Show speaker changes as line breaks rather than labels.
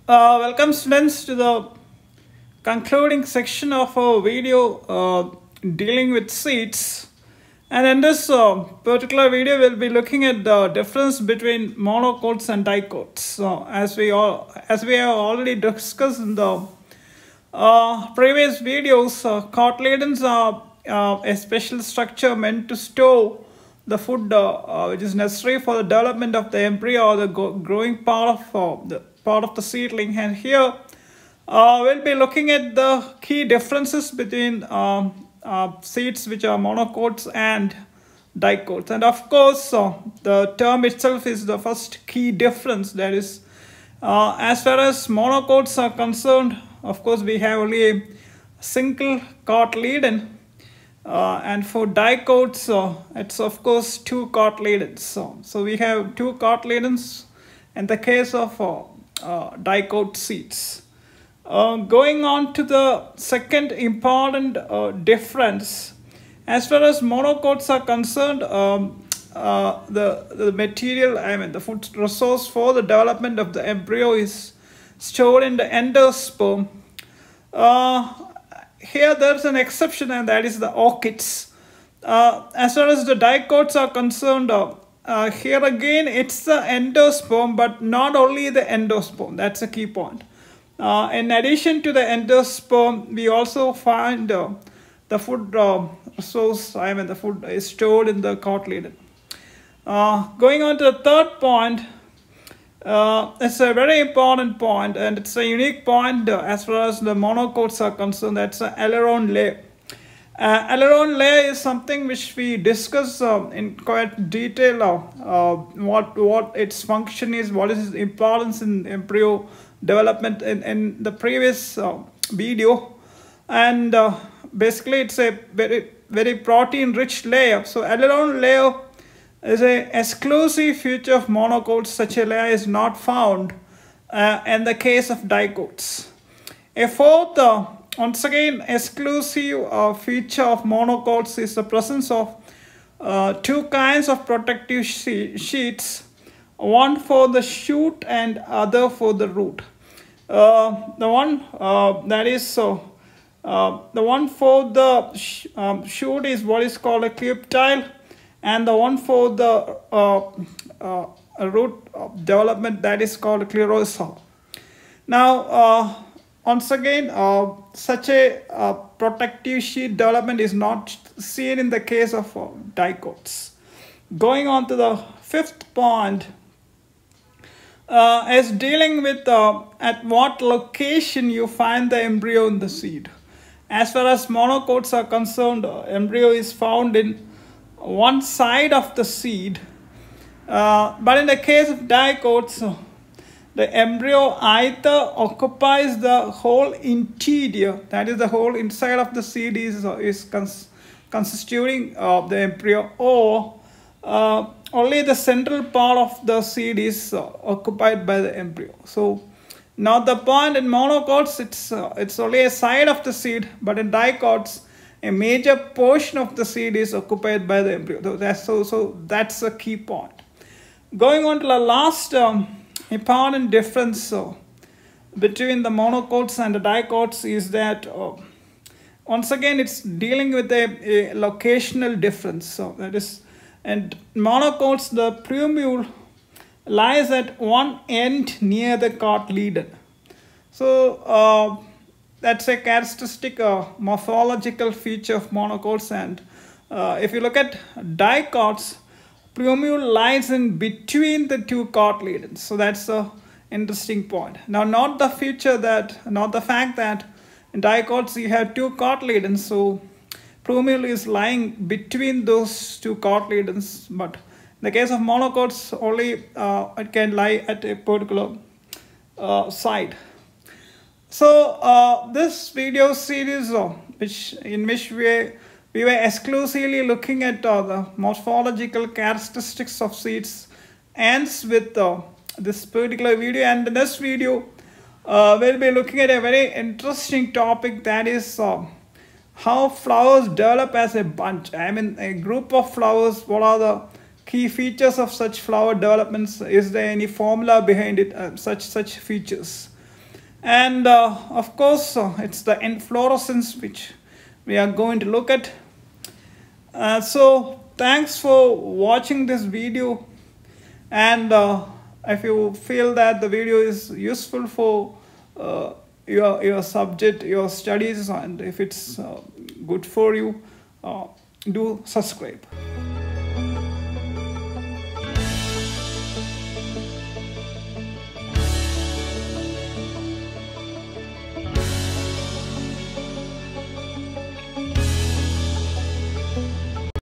Welcome students to the concluding section of our video dealing with seeds. And in this particular video, we'll be looking at the difference between monocots and dicots. So as we have already discussed in the previous videos, cotyledons are a special structure meant to store the food which is necessary for the development of the embryo or the growing part of the seedling. And here we'll be looking at the key differences between seeds which are monocots and dicots. And of course, the term itself is the first key difference. That is, as far as monocots are concerned, of course, we have only a single cotyledon. And for dicots, it's of course two cotyledons. So we have two cotyledons in the case of dicot seeds. Going on to the second important difference, as far as monocots are concerned, the material, the food resource for the development of the embryo is stored in the endosperm. Here there's an exception, and that is the orchids. As far as the dicots are concerned, here again it's the endosperm, but not only the endosperm. That's a key point. In addition to the endosperm, we also find the food resource, the food is stored in the cotyledon. Going on to the third point, it's a very important point, and it's a unique point as far as the monocots are concerned. That's an aileron layer. Aileron layer is something which we discuss in quite detail. What its function is, what is its importance in embryo development in the previous video, and basically it's a very protein-rich layer. So aileron layer is an exclusive feature of monocots. Such a layer is not found in the case of dicots. A fourth, once again, exclusive feature of monocots is the presence of two kinds of protective sheets, one for the shoot and other for the root. The one for the shoot is what is called a cuptile, and the one for the root development, that is called a clerosa. Now, once again, such a protective sheet development is not seen in the case of dicots. Going on to the fifth point, is dealing with at what location you find the embryo in the seed. As far as monocots are concerned, embryo is found in one side of the seed, but in the case of dicots, the embryo either occupies the whole interior, that is the whole inside of the seed is constituting the embryo, or only the central part of the seed is occupied by the embryo. So now the point in monocots, it's only a side of the seed, but in dicots, a major portion of the seed is occupied by the embryo. So that's a key point. Going on to the last important difference between the monocots and the dicots is that once again it's dealing with a locational difference. So that is, and monocots, the plumule lies at one end near the cotyledon. So that's a characteristic morphological feature of monocots. And if you look at dicots, plumule lies in between the two cotyledons. So that's a interesting point. Now, not the fact that in dicots you have two cotyledons, so plumule is lying between those two cotyledons, but in the case of monocots, only it can lie at a particular side. So this video series, in which we were exclusively looking at the morphological characteristics of seeds, ends with this particular video. And in this video, we'll be looking at a very interesting topic, that is how flowers develop as a bunch. A group of flowers. What are the key features of such flower developments? Is there any formula behind it? Such features. And of course, it's the inflorescence which we are going to look at. So thanks for watching this video, and if you feel that the video is useful for your subject, your studies, and if it's good for you, do subscribe.